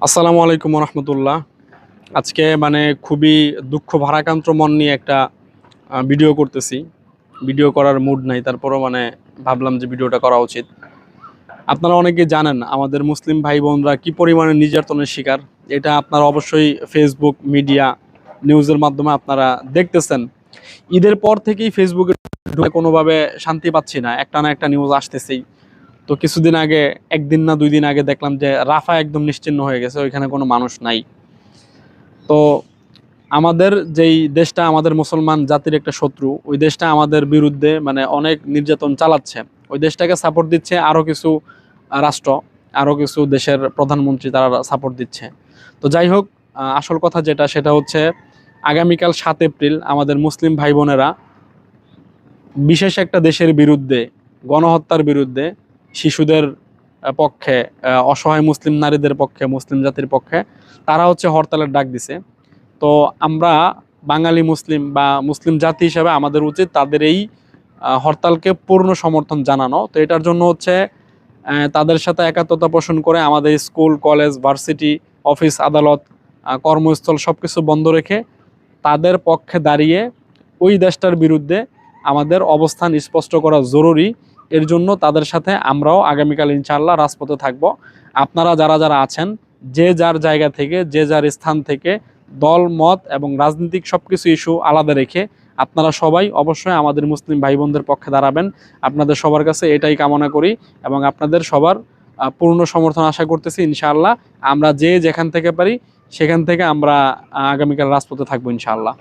আসসালামু আলাইকুম রহমতুল্লাহ। আজকে খুবই দুঃখ ভারাক্রান্ত মন নিয়ে একটা ভিডিও করতেছি। ভিডিও করার মুড নাই, তারপরও ভাবলাম যে ভিডিওটা করা উচিত। আপনারা অনেকে জানেন আমাদের মুসলিম ভাই বোনরা কি পরিমাণে নির্যাতনের শিকার। এটা আপনারা অবশ্যই ফেসবুক মিডিয়া নিউজের মাধ্যমে আপনারা দেখতেছেন। ঈদের পর থেকেই ফেসবুকে ঢুকে কোনোভাবে শান্তি পাচ্ছি না, একটা না একটা নিউজ আসতেছেই। তো কিছুদিন আগে, একদিন না 2 দিন আগে দেখলাম যে রাফা একদম নিশ্চিহ্ন হয়ে গেছে, ওইখানে কোনো মানুষ নাই। তো আমাদের যেই দেশটা আমাদের মুসলমান জাতির একটা শত্রু, ওই দেশটা আমাদের বিরুদ্ধে অনেক নির্যাতন চালাচ্ছে। ওই দেশটাকে সাপোর্ট দিচ্ছে আরও কিছু রাষ্ট্র, আরও কিছু দেশের প্রধানমন্ত্রী, তারা সাপোর্ট দিচ্ছে। তো যাই হোক, আসল কথা যেটা সেটা হচ্ছে আগামীকাল 7 এপ্রিল আমাদের মুসলিম ভাই বোনেরা বিশেষ একটা দেশের বিরুদ্ধে, গণহত্যার বিরুদ্ধে, শিশুদের পক্ষে, অসহায় মুসলিম নারীদের পক্ষে, মুসলিম জাতির পক্ষে তারা হরতালের ডাক দিছে। তো আমরা বাঙালি মুসলিম বা মুসলিম জাতি হিসাবে আমাদের উচিত তাদের এই হরতালকে পূর্ণ সমর্থন জানানো। তো এটার জন্য তাদের সাথে একাত্মতা পোষণ করে আমাদের স্কুল, কলেজ, ভার্সিটি, অফিস, আদালত, কর্মস্থল সবকিছু বন্ধ রেখে তাদের পক্ষে দাঁড়িয়ে ওই দেশটার বিরুদ্ধে আমাদের অবস্থান স্পষ্ট করা জরুরি। এর জন্য তাদের সাথে আমরাও আগামীকাল ইনশাআল্লাহ রাজপথে থাকব। আপনারা যারা যারা আছেন, যে যার জায়গা থেকে, যে যার স্থান থেকে, দল মত এবং রাজনৈতিক সবকিছু ইস্যু আলাদা রেখে আপনারা সবাই অবশ্যই আমাদের মুসলিম ভাই বোনদের পক্ষে দাঁড়াবেন। আপনাদের সবার কাছে এটাই কামনা করি এবং আপনাদের সবার পূর্ণ সমর্থন আশা করতেছি। ইনশাআল্লাহ আমরা যে যেখান থেকে পারি সেখান থেকে আমরা আগামীকাল রাজপথে থাকবো ইনশাআল্লাহ।